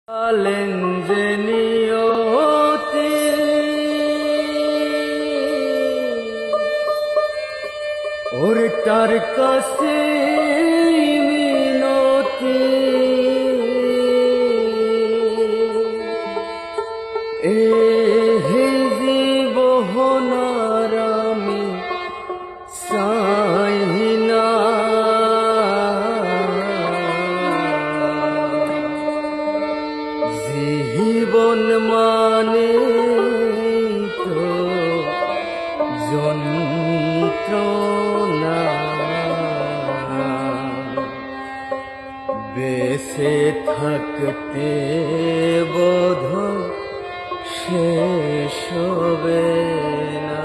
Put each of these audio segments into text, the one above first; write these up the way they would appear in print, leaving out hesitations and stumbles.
যে নিয়তি ওর তার কাছে মিনতি এহি জীবনার আমি চাই না জীবন মানে তো যন্ত্রণা বেঁচে থাকতে বোধ শেষ হবে না।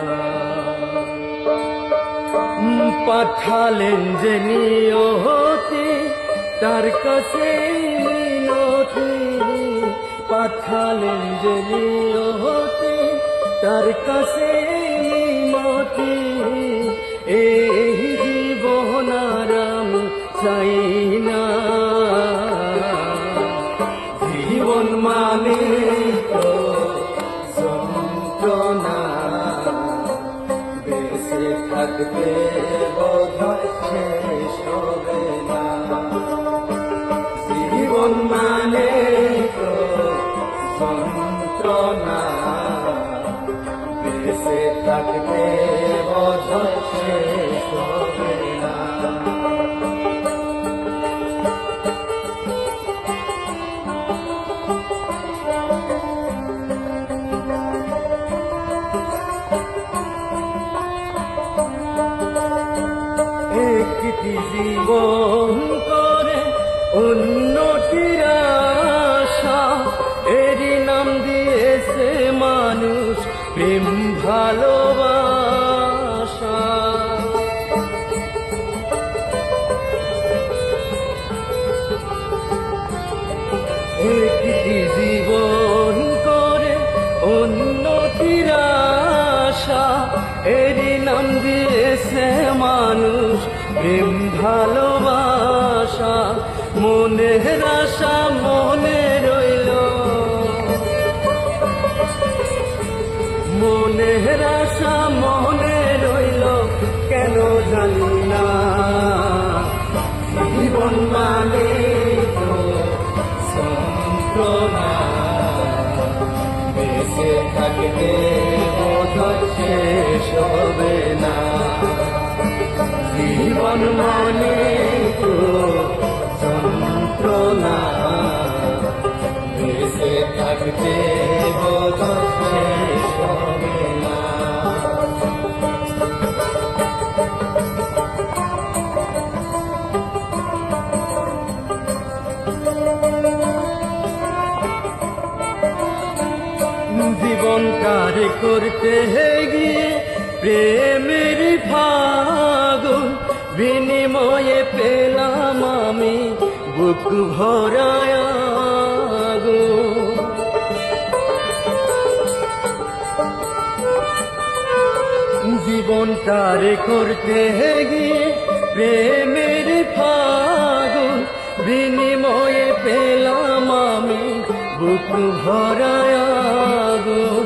পাঠালেন যে নিয়তি তার কাছে মিনতি, পাঠালেন যে নিয়তি তার কাছে মিনতি এই জীবনার আমি চাই না। জীবন মানে তো যন্ত্রণা বেঁচে থাকতে বোধহয় শেষ হবে না। জীবন মানে তো যন্ত্রণা বেঁচে থাকতে বোধহয় শেষ হবে না। একটি জীবন করে উন্নতির আশা, এরই নাম দিয়েছে মানুষ প্রেম ভালোবাসা। একটি জীবন করে উন্নতির আশা, এরই নাম দিয়েছে মানুষ প্রেম ভালোবাসা। মনের আশা মনে রইল, মনের আশা মনে রইল কেন জানি না। জীবন মানে তো যন্ত্রণা বেঁচে থাকতে বোধহয় শেষ হবে না। জীবন মানে তো যন্ত্রণা বেঁচে থাকতে বোধহয় শেষ হবে না। জীবন কার করতে গিয়ে প্রেমের ফাগুন, বিনিময়ে পেলাম আমি বুক ভরায় আগুন। জীবন কার করতে গিয়ে প্রেমের ফাগুন, বিনিময়ে পেলাম আমি বুক ভরায় আগুন।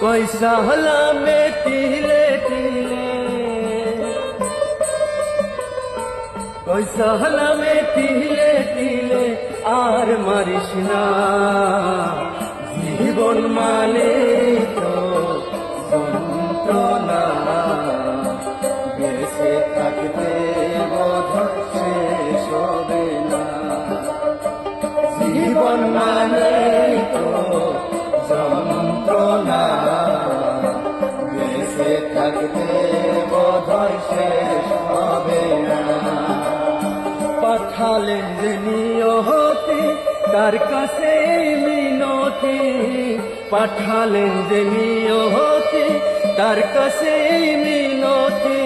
পয়সা হলামে তিলে তিলে, পয়সা হলামে তিলে তিলে আর মারিস না। জীবন মানে তো যন্ত্রণা বেঁচে থাকতে বোধহয় শেষ হবে না। জীবন মানে তো যন্ত্রণা বেঁচে থাকতে বোধহয় শেষ হবে না। পাঠালেন যে নিয়তি তার কাছে মিনতি, পাঠালেন যে নিয়তি তার কাছে মিনতি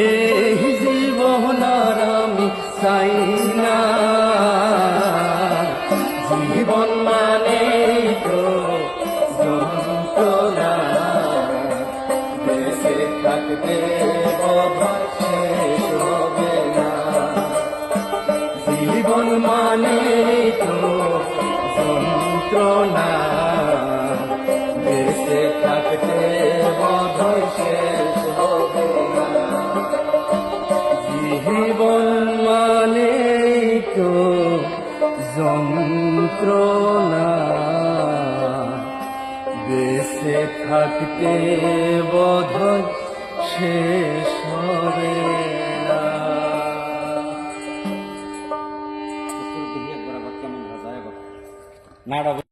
এই জীবনার আমি চাই না। জীবন মানে তো যন্ত্রণা বেঁচে থাকতে বোধহয় শেষ হবে না। জীবন মানে তো যন্ত্রণা বেঁচে থাকতে বোধহয় শেষ হবে না। জীবন মানে তো যন্ত্রণা বেঁচে থাকতে বোধহয় শেষ হবে না। নাটক